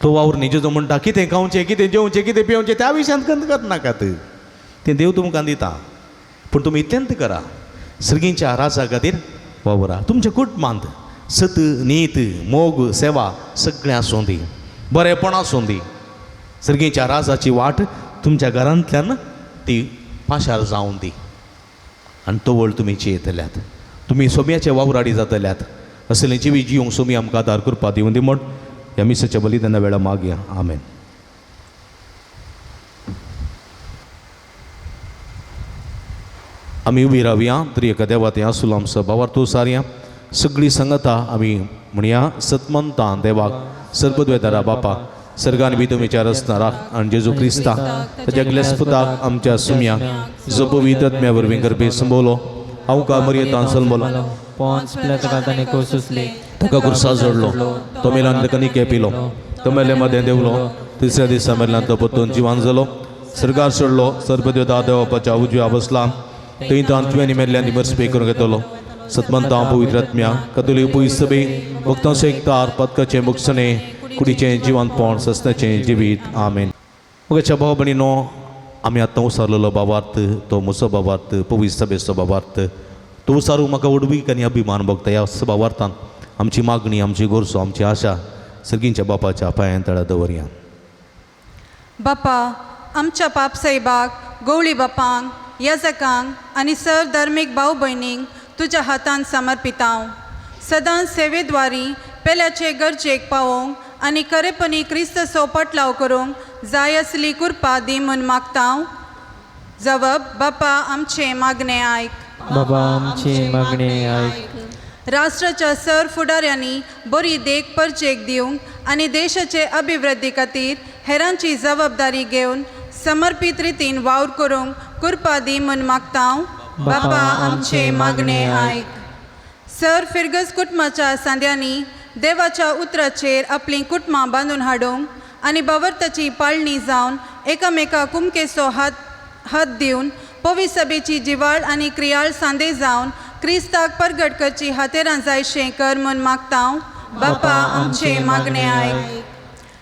तो वावर न्ही जेजू म्हणटा कितें खावचें, कितें जेवचें, कितें पिवचें त्या विशयांत करनाकात. तें देव तुमकां दिता, पूण तुमी इतलेंत करा, सर्गीच्या राजा खातीर वावरा. तुमच्या कुटुंबांत सत, नीत, मोग, सेवा सगळें आसूं दी, बरेपण आसूं दी. सर्गीच्या राजाची वाट तुमच्या घरांतल्यान ती पाशार जावं दी. आनी तो वळ तुमी चेतल्यात, तुमी सोम्याचे वावराडी जातल्यात. असलें जिवी जिवंक सोमी आमकां आदार करपा दिवं दी म्हण ह्या मिसाच्या बलिदाना वेळा मागया. आमेन. आमी उबी रावया, तरी एका देवात आसूल आमचो भावार तूं सारया. सगळीं संगता आमी म्हणया, सतमंता देवाक, सर्पद्वेदारा बापाक, सर्गान बी तुमी विचार आसनारा आनी जेजू क्रिस्ताक, ताच्या ग्लेस्पुताक, आमच्या सुम्याक, जो पवित्र आत्म्या वरवीं गर्भे संभोवलो, हांव का मरियेतान सलमलो पोन्स पिलातानी को सुसले ताका कुर्सा जोडलो तो मेलान ताका निके पिलो तो मेले मदें देवलो तिसऱ्या दिसा मेल्यान तो परतून जिवान जालो सर्गार सोडलो सर्पदेव देवापाच्या उजव्या बसला थंय तान तुवेंनी मेल्ल्यान निमर्सपे करून घेतलो सतमंत पवित्र आत्म्या कतोलीक पयस सभे भक्तांचो एकतार पदकाचें मुक्षणे कुडीचें जिवंतपण सस्त्याचें जिवीत आमेन मगाच्या भाव भयणीनो आमी आतां उसारलेलो भावार्थ तो म्हजो भावार्थ पवित्र सभेचो भावार्थ तो उसारूंक म्हाका उडवीक आनी अभिमान भोगता ह्या भावार्थान आमची मागणी आमची गोरसो आमची आशा सर्गींच्या बापाच्या पांयां तळा दवरया. बापा आमच्या पापसाहेबाक गवळी बापांक याजकांक आनी सर धर्मीक भाव भयणींक तुज्या हातान समर्पितांव सदांच सेवेद्वारी पेल्याचे गरजेक पावोवंक आनी खरेपणी क्रिस्त सोपट लाव करूंक जाय असली कृपा दी म्हूण मागतांव. जवाब बापा आमचे मागणे आयक. बाबा आमची मागणी आयक. राष्ट्राच्या सर फुडाऱ्यांनी बरी देख परचेक दिवंक आनी देशाचे अभिवृद्धी खातीर हेरांची जबाबदारी घेवन समर्पित रितीन वावर करूंक कृपा दी म्हूण मागतांव. बापा आमचे मागणे आयक. सर फिर्गस कुटुंबाच्या सांद्यांनी देवाच्या उतराचेर आपली कुटुंबां बांदून हाडूंक आनी भावार्थाची पाळणी जावन एकामेका कुमकेचो हात दिवन पवित्र सभेची जिवाळ आनी क्रियाळ सांदे जावन क्रिस्ताक परगट करची हातेरां जायशें कर म्हूण मागतांव. बापा आमचे मागणे आयक.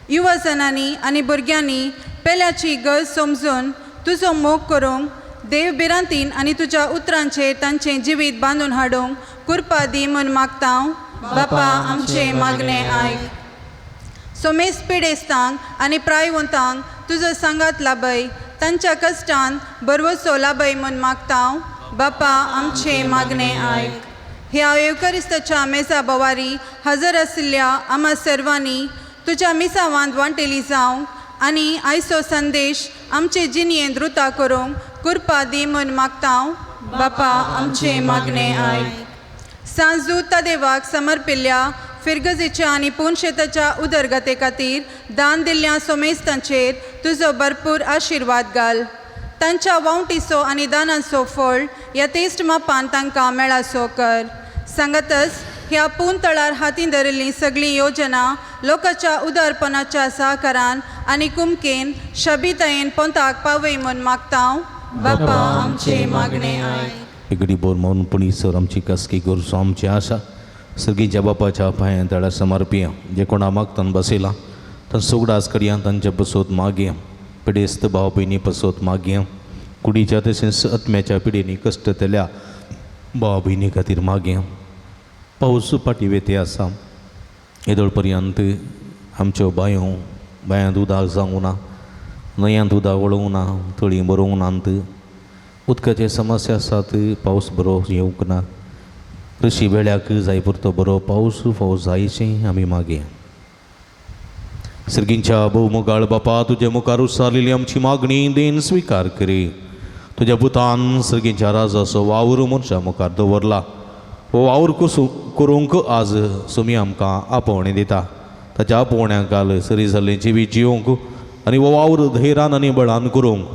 युवजनांनी आनी भुरग्यांनी पेल्याची गरज समजून तुजो मोग करूंक देव बिरांतीन आनी तुज्या उतरांचेर तांचें जिवीत बांदून हाडूंक कृपा दी म्हूण मागतांव. बापा आमचे मागणे आयक. सोमेस पिडेस्तांक आनी प्रायवंतांक तुजो सांगात लाभय तांच्या कश्टान बरवसो लाभय म्हूण मागतांव. बापा आमचे मागणे आयक. ह्या एवकरिस्ताच्या मेजा बोवारी हजर आशिल्ल्या आम्हा सर्वांनी तुज्या मिसावांत वांटेली जावंक आनी आयचो संदेश आमचे जिणयेंत रुता करूंक कृपा दी म्हूण मागतांव. बापा आमचे मागणे आयक. सांजू तदेवाक समर्पिल्ल्या फिरगजेच्या आनी पुणशेताच्या उदरगते खातीर दान दिल्ल्या सोमेस्तांचेर तुजो भरपूर आशिर्वाद घाल. तांच्या वावटीचो आनी दानांचो फळ ह्या तेस्ट मापान तांकां मेळासो कर. सांगातच ह्या पुंतळार हातीन धरिल्ली सगळी योजना लोकांच्या उदारपणाच्या सहकारान आनी कुमकेन शबितायेन पोंताक पावय म्हूण मागतांव. बापा आमचे मागणे आयक. एकडी बोर मौनपणी सर आमची कसकी गोरसो आमची आशा सर्गीच्या बापाच्या पांयां तळा समर्पिया जे कोणा मागतान बसयला तां सोगडास करया तांचे पसोत मागया पिडेस्त भाव भयणी पसोत मागया कुडीच्या तशेंच आत्म्याच्या पिडेनी कश्ट तेल्या भाव भयणी खातीर मागया. पावस फाटी वेते आसा येदोळ पर्यंत आमच्यो बायांत उदक जावंक ना न्हंयांत उदक वळोवंक ना तळी भरोवंक नात उदकाचे समस्या आसात पावस बरो येवंक ना कृषी वेळ्याक जाय पुरतो बरो पावस फावस जायचें आमी मागया. सर्गींच्या भोवमुगाळ बापा तुजे मुखार उसारलेली आमची मागणी देन स्विकार करी. तुज्या पुतान सर्गींच्या राजाचो वावर मनशा मुखार दवरला हो वावर करूंक आज सुमी आमकां आपोवणें दिता. ताच्या आपोवण्याक घाल सरी जाल्लें जिवीत जिवंक आनी हो वावर धैर्यान आनी बळान करूंक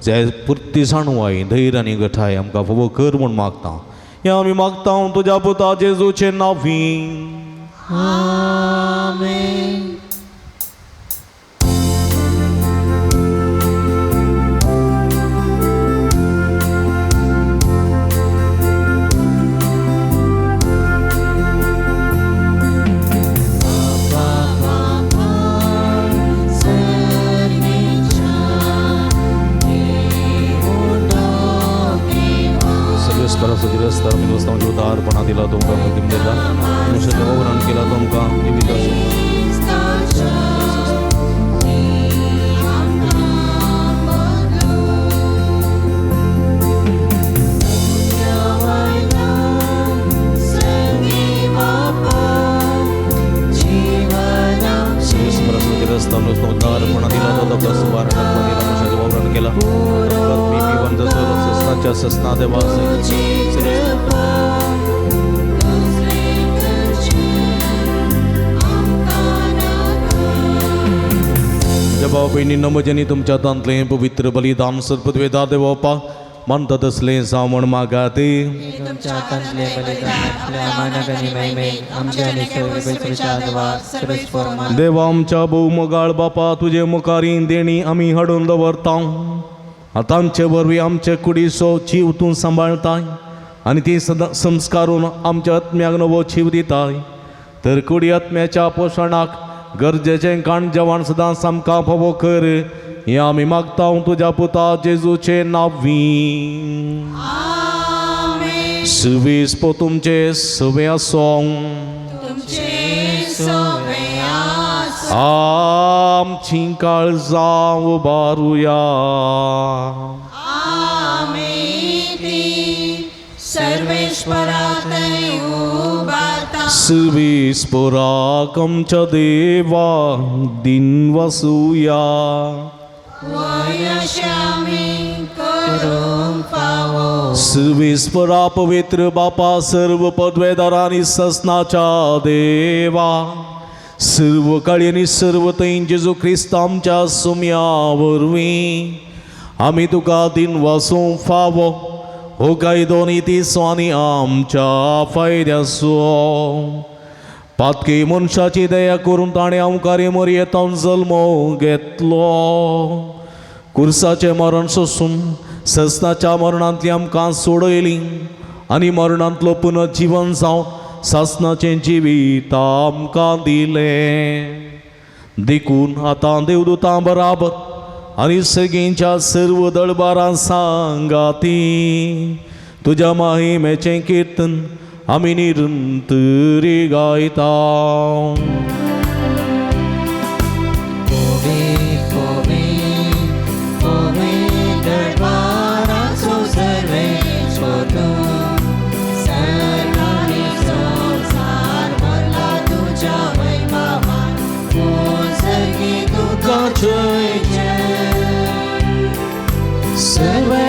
जे पुर्ती जाणवाय धैर्य आनी गठाय आमकां फावो कर म्हूण मागता. हें आमी मागता तुज्या पुता जेजूचे नांवीं. आमेन. उदारपणा दिला तुमकां मुक्ती दिला मनुष्याचें वरण केला तुमकां उदारपणा दिला तो मनुष्याचें वरण केला ससना देवा भाव भयणी नमजनी तुमच्या हातांतलें पवित्र बलिदान सर्पद्वेदार देवोपा म्हणता तसले जावण मागाते तुमच्या हातांतले बलिदान आपल्या मानगणी महिमे आमच्या आणि सगळ्या आदवा सर्वच फॉर्मा देवा आमच्या बहुमगाळ बापा तुझे मुखारी देणी आम्ही हाडून दवरता आतांचे वरवी आमचे कुडीसो जीव तूं सांबाळताय आणि ती संस्कारून आमच्या आत्म्याक नवो जीव दिताय तर कुडी आत्म्याच्या पोषणाक गरजेचें काण जेवण सदांच आमकां फावो कर हें आमी मागता तुज्या पुता जेजूचे नांवी सुवेस पो तुमचे सवे आसो आमची काळजां उबारुया सर्वेस्पराक आमच्या देवा दिन वसूया सर्वेस्परा पवित्र बापा सर्व पदवेदारांनी ससनाच्या देवा सर्व काळी आणि सर्व तैन जेजू ख्रिस्त आमच्या सुम्या वरवीं आमी तुका दिन वासूंक फावो हो काय दोन्ही तिसो आनी आमच्या फायद्याचो पातकी मनशाची दया करून ताणें आमकां मर्यादान जल्म घेतलो कुर्साचें मरण सोसून ससनाच्या मरणांतली आमकां सोडयली आनी मरणांतलो पुनर्जीवन जावं सासनाचें जिवीत आमकां दिलें देखून आतां देवदूतां बराबर आनी सगळींच्या सर्व दळबारां सांगाती तुज्या महिमेचें कीर्तन आमी निरंतरी गायता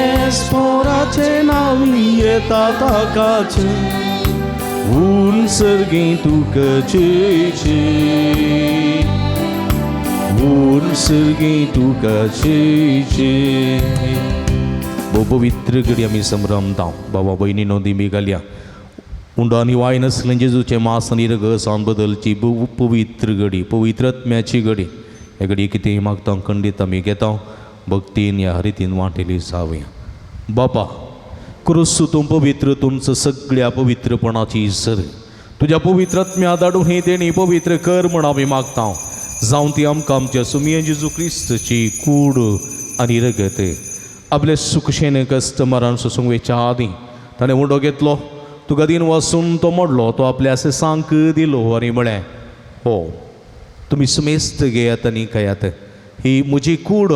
सर्वेस्पराचे नांव येता ताकाचे ऊन सर्गी तुकाचे ऊन सर्गी तुकाचे पवित्र घडी आमी संभ्रमता बाबा भयणीनो दिमी घालया उंडो आनी वाय नसलें जेजूचें मांस आनी रगसावन बदलची पवित्र घडी पवित्र आत्म्याची घडी हे घडी कितेंय मागता खंडीत आमी घेता भक्तीन ह्या रितीन वांटेली जावया बापा क्रुसूतूं पवित्र तुमचं सगळ्या पवित्रपणाची सर तुज्या पवित्र आत्म्या धाडून ही देणी पवित्र कर म्हण आमी मागता जावं ती आमकां आमच्या सुमये जेजू क्रिस्तची कूड आनी रगत आपले सुखशेन कस्टमरान सोसूंक वेच्या आदीं ताणें उंडो घेतलो तुका दिन वसून तो मोडलो तो आपल्या सांक दिलो आनी म्हळें हो तुमी सुमेस्त घेयात आनी खायात ही म्हजी कूड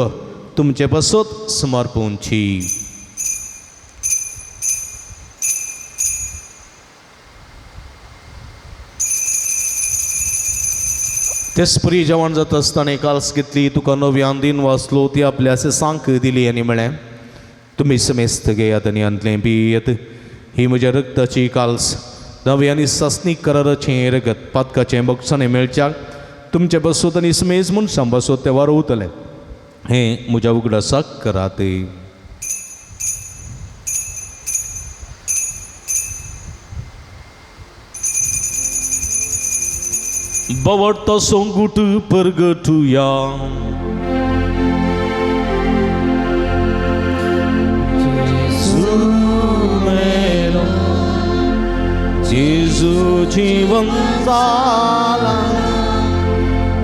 तुमचे पासत समर्पूंची तेसपरी जेवण जाता आसतना काल्स घेतली तुका नव्यान दिन वाचलो ती आपल्या सांक दिली आनी म्हळें तुमी समेस्त घेयात आनी अंतलें पियेत ही म्हज्या रक्ताची काल्स नव्यानी सस्नीक कराराचें रगत पातकाचें बक्षांनी मेळच्याक तुमचे बसोत आनी समेज मनशां बसोत ते वारोवतले हें म्हज्या उगडासाक करात बवडतो सोंगूट परगटुया जेजू जीवन जाला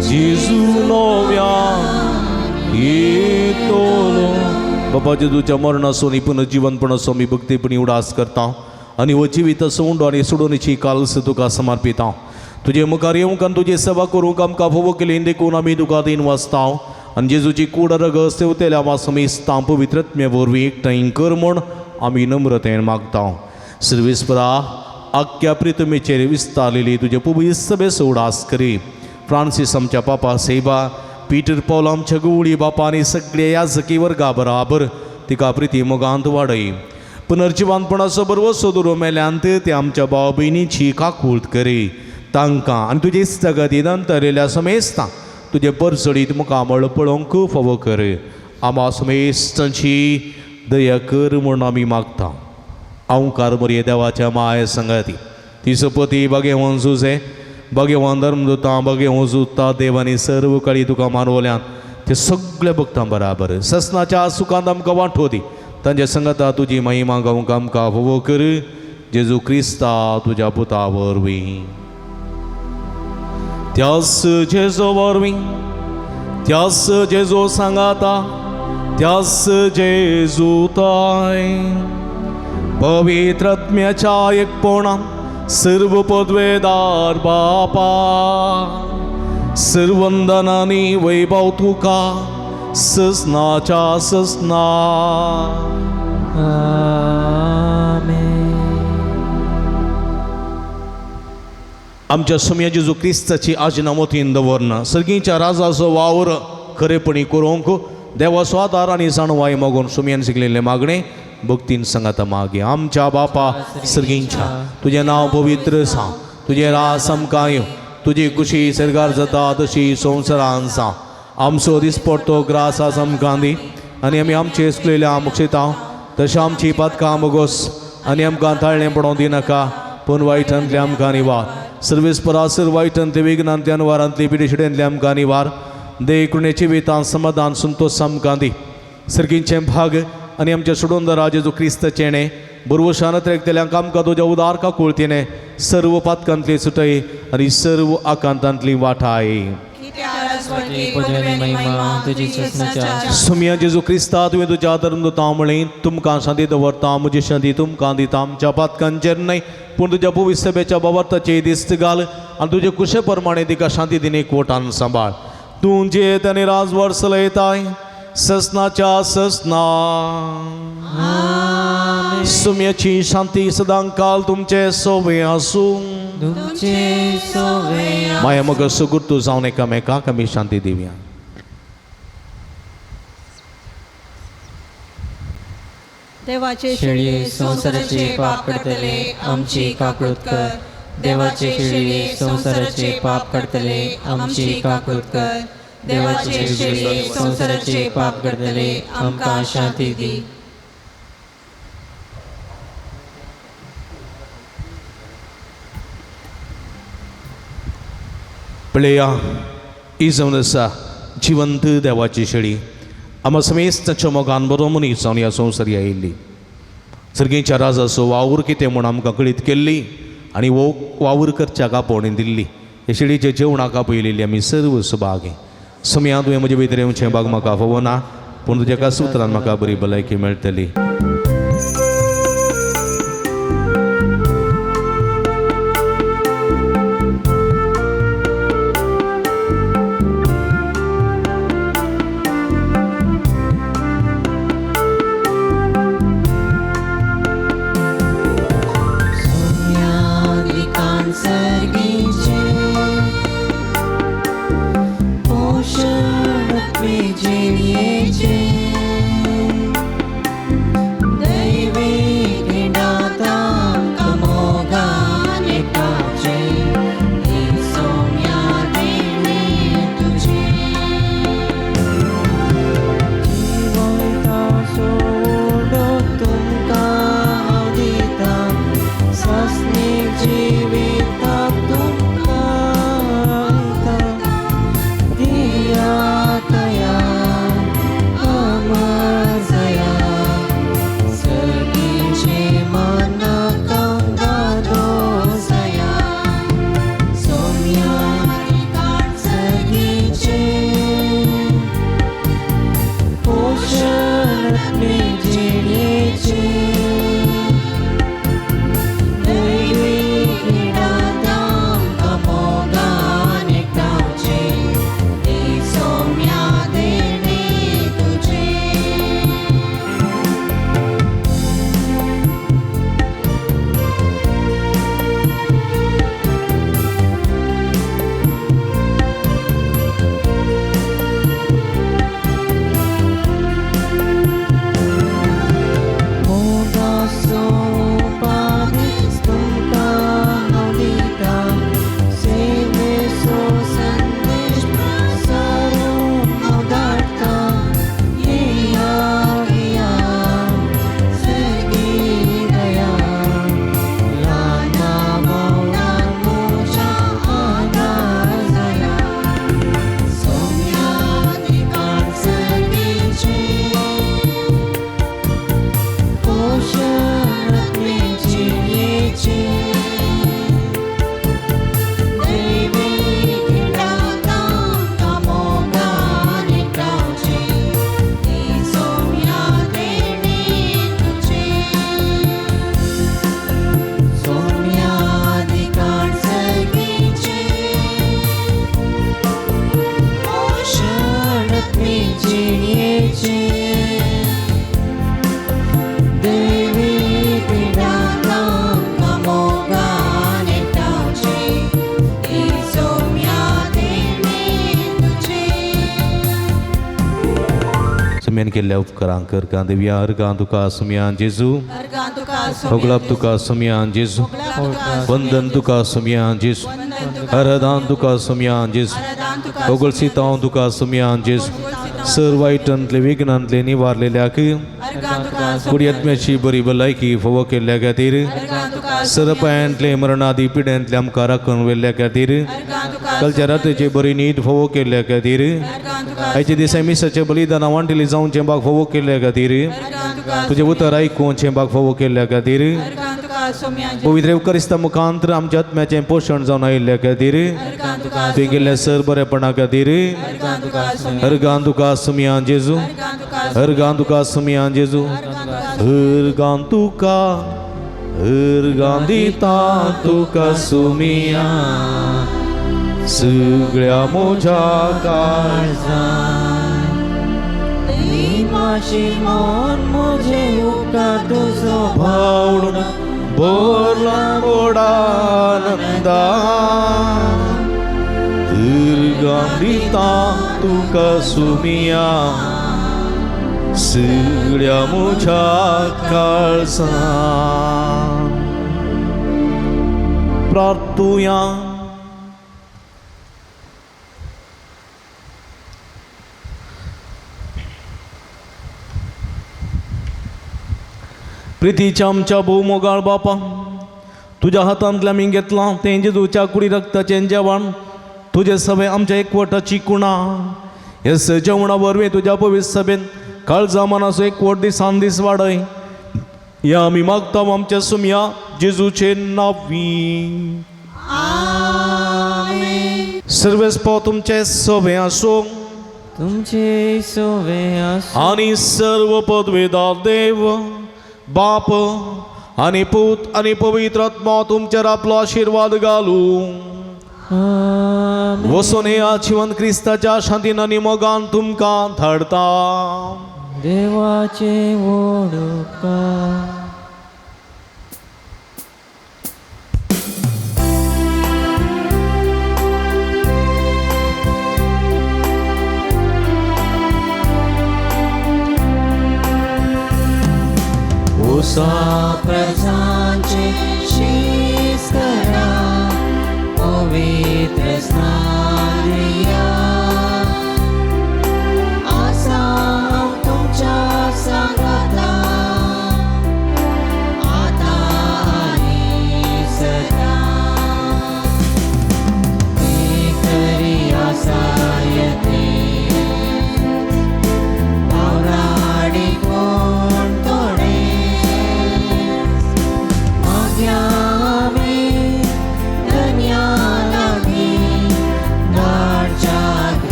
जेजू नव्या येतलो बाबा जेजूच्या मरणासून ही पुनर्जीवनपण असो मी भक्तीपणी उडास करता आनी हो जिवीत असो उंडो आनी सोडूनची काल्स तुका समर्पिता तुजे मुखार येवंक आनी तुजी सेवा करूंक आमकां फोव केली देखून आमी तुका दिन वाचता आनी जेजूची कूड रगस तेवतेल्या वासमेस्तां पवित्रत्म्या वरवीं एकठांय कर म्हूण आमी नम्रतेन मागता सर्वेस्परा आख्या प्रितमेचेर विस्तारलेली तुजे पवित्र सभेस उडास करी फ्रांसीस आमच्या पापा सेवा पीटर पॉल आमच्या गवळी बापा आनी सगळे याजकी वर्गा बराबर तिका प्रिती मोगांत वाडय पुनर्जीवनपणाचो बरो सोदुरो मेल्यांत ते आमच्या भाव भयणीची काकूळट करी तांकां आनी तुजे इस्तगतीन अंतरिल्ल्या समेस्तां तुजे परसडीत मुखामळ पळोवंक फावो कर आमा समेस्तांची दया कर म्हणून आमी मागता. अवकार मरे देवाच्या माये संगती तिसपती भगेवन सुजे भगेवन धर्मदूता भगेवन जुता देवानी सर्व काळी तुका मानवल्यान ते सगळे भक्तां बराबर ससनाच्या सुखांत आमकां वांटो दी. तांच्या संगता तुजी महिमा गावंक आमकां फोव कर. जेजू क्रिस्ता तुज्या पुता वरवीं त्यास जेजो वरवीं त्यास जेजो सांगाता त्यास जेजू ताय पवित्रात्म्याच्या एकपणान सर्व पदवेदार बापा सर्वंदनानी वैभव तुका ससनाच्या ससना. आमेन. आमच्या सुम्या जेजू क्रिस्ताची आजना मोतीन दवरना सर्गीच्या राजाचो वावर खरेपणी करूंक देवाचो आदार आनी जाणवाय मागून सुमयान शिकलेले मागणे भक्तीन सांगाता मागे. आमच्या बापा सर्गींच्या तुझें नांव पवित्र सांग. तुझें रास आमकां येवं. तुजी कुशी सरगार जाता तशी संवसारान सांग. आमचो दिसपडटो ग्रास आज आमकां दी आनी आमी आमचे चुकलेल्या आमकां शिताव तशें आमची पातकां मोगोस आनी आमकां ताळणें पडोवंक दिनाका पूण वायटांतले आमकां निवार. सर्वेस परासर वायटांतले विघ्नांतल्या वारांतली पिडेशिडेंतले आमकां निवार. देकुणेची वेतां समाधान संतोष आमकां दी. सर्गींचे भाग आनी आमच्या सोडून जेजू क्रिस्त चेणे बुरवशान त्रेकतेल्यांक आमकां तुज्या उदार काकुळतीने सर्व पातकांतली सुटय आनी सर्व आकांतांतली वाटाय. पूजनी महिमा तुजी ससनाच्या सुम्या जेजू क्रिस्ता तुवें तुज्या धर्मदूतां म्हळें तुमकां शांती दवरता म्हजी शांती तुमकां दिता. आमच्या पातकांचेर न्हय पूण तुज्या पवित्र सभेच्या बाबताचेर दिस्त घाल आनी तुजे कुशे प्रमाणे तिका शांती दिने एकवटान सांबाळ. तूं जेत आनी राजवर चलयताय ससनाच्या ससना. सुम्याची शांती सदां काल तुमचे सोबे आसूं. तुमचे सोवे माया मग सुगुर्तू जावन एकामेकांक आमी शांती दिवया. देवाचे शेळये संसाराचे पाप काडतले आमची काकूळट कर. देवाचे शेळये संसाराचे पाप काडतले आमची काकूळट कर. देवाचे शेळये संसाराचे पाप काडतले आमकां शांती दी. पळया ही जावन आसा जिवंत देवाची शेळी आमा समेस्ताच्या मोगान बरो मनीस जावन ह्या संवसारी आयिल्ली. सर्गेच्या राजाचो वावर कितें म्हूण आमकां कळीत केल्ली आनी वो वावर करच्या कापोवणी दिल्ली. हे शेळीचे जेवणाक आपयलेली आमी सर्व सुभागे. सुम्या तुवें म्हजे भितर येवचें भाग म्हाका फावो ना पूण तुज्या एका सुत्रान म्हाका बरी भलायकी मेळटली. चिणयेचे देवी पिडाता मोगाने टाचे सोम्या देणे तुझे समेन केल्ल्या उपकारां कर कांदेव्या अर्गां तुका सुमयान जेजू अर्गां तुका होगलाप तुका सुमयान जेजू वंदन तुका सुमयान जेजू आराधन तुका सुमयान जेजू होगळसितां तुका सुमयान जेजू सर्व वाईटांतले विघ्नांतले निवारलेल्याक कुडियत्म्याची बरी भलायकी फोव केल्ल्या खातीर सरपायांतले मरणादी पिड्यांतले आमकां राखून व्हेल्ल्या खातीर कालच्या रात्रीची बरी न्हीद फोव केल्ल्या खातीर आयचे दिसा मिसाचे बलिदाना वांटिली जावन चेंबाक फोव केल्ल्या खातीर तुजें उतर आयकून चेंबाक फोव केल्ल्या खातीर पवित्र एवकारिस्ता मुखांतर आमच्या आत्म्याचें पोशण जावन आयिल्ल्या खातीर तुवें केल्ल्या सर बरेपणा खातीर अर्गां तुका सुमयान जेजू अर्गां तुका सुमयान जेजू अर्गां दिता तुका सुमयान सगळ्या मोज्या काळजान माशी मन मुझे उपकार तुझो भावडून बोरला बोडानंदा अर्गां दिता तुका सुमयान सगळ्या मोज्या काळजान प्रार्थुया प्रितीच्या आमच्या भोवमोगाळ बापा तुज्या हातांतल्या आमी घेतलां तें जेजूच्या कुडी रक्ताचें जेवण तुजे सवे आमच्या एकवटाची कुणा हे जेवणा वरवीं तुज्या पवित्र सभेन काळजा मनाचो एकवट दिसान दीस वाडय या आमी मागता आमच्या सुमया जेजूचे नांवी सर्वेस्पो तुमचे सवे आसूं तुमचे सोवे आसूं आणि सर्व पदवेदार देव बाप आणि पूत आणि पवित्र आत्मा तुमचेर आपलो आशीर्वाद घालूं आमीन. वसून या जिवंत क्रिस्ताच्या शांतीन आनी मोगान तुमकां धाडता देवाचे व्हड उपकार प्रजांचे शीस करा पवित्र स्नान या आसा तुमच्या संगता आता आणि सदा एकरी आसा येते पावराडी कोण तोडे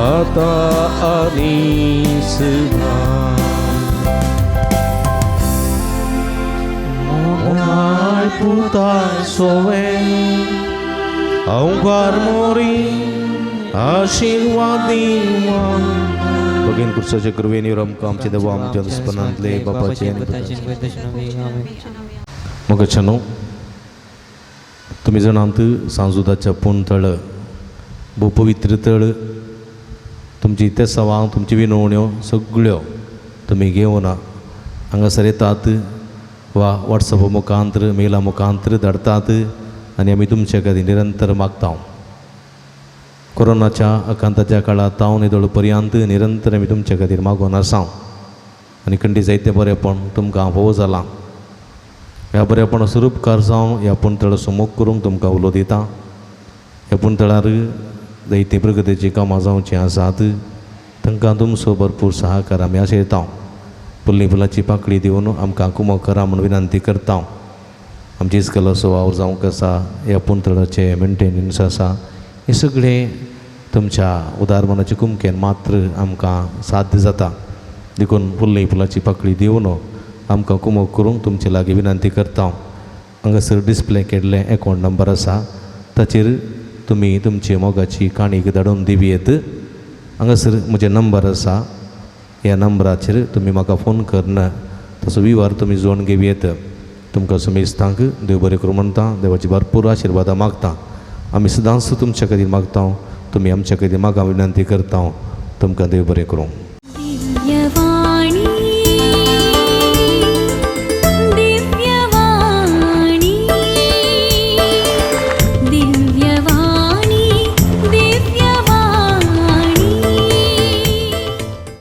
आता आणि सदा मोगाळ पुतार सोवे अवघार मोरी आशीर्वादी भगीन कृष्णाच्या कृपेने आमकां आमचे देवा आमच्या दुस्पनांतले बापाचे मग छनो तुम्ही जाणांत सांजुदाच्या पूण तळ भोव पवित्र तळ तुमची ते सवां तुमची विनवण्यो सगळ्यो तुमी घेवन हांगासर येतात वा वॉट्सॅपा मुखांतर मेला मुखांतर धाडतात आनी आमी तुमचे खातीर निरंतर मागता कोरोनाच्या आकांताच्या काळात तावन येदोळ पर्यंत निरंतर आमी तुमचे खातीर मागून आसा आनी खंडी जायते बरेपण तुमकां फोव जालां ह्या बरेपण स्वरूपकार जावन ह्या पुणतळ सुमोग करूंक तुमकां उलो दिता ह्या पुणतळार जायती प्रगतीची कामां जावचीं आसात तांकां तुमचो भरपूर सहकार आमी आशेता फुल्ली फुलाची पाकळी दिवन आमकां कुमो करा म्हणून विनंती करता आमची इस्कलाचो वावर जावंक आसा ह्या पुंतळाचे मेंटेनन्स आसा हे सगळे तुमच्या उदारमनाचे कुमकेन मात्र आमकां साध्य जाता देखून फुल्ली फुलाची पाकळी दिवन आमकां कुमो करूंक तुमचे लागीं विनंती करता हांगासर डिस्प्ले केल्ले अकावंट नंबर आसा ताचेर तुमी तुमची मोगाची काणीक धाडून दिवयेत हांगासर म्हजे नंबर आसा ह्या नंबराचेर तुमी म्हाका फोन करना तसो विवार तुमी जोडून घेवयेत तुमकां समेस्तांक देव बरें करूं म्हणटा देवाची भरपूर आशिर्वादां मागता आमी सदांच तुमच्या खातीर मागता तुमी आमच्या खातीर म्हाका विनंती करता तुमकां देव बरें करूं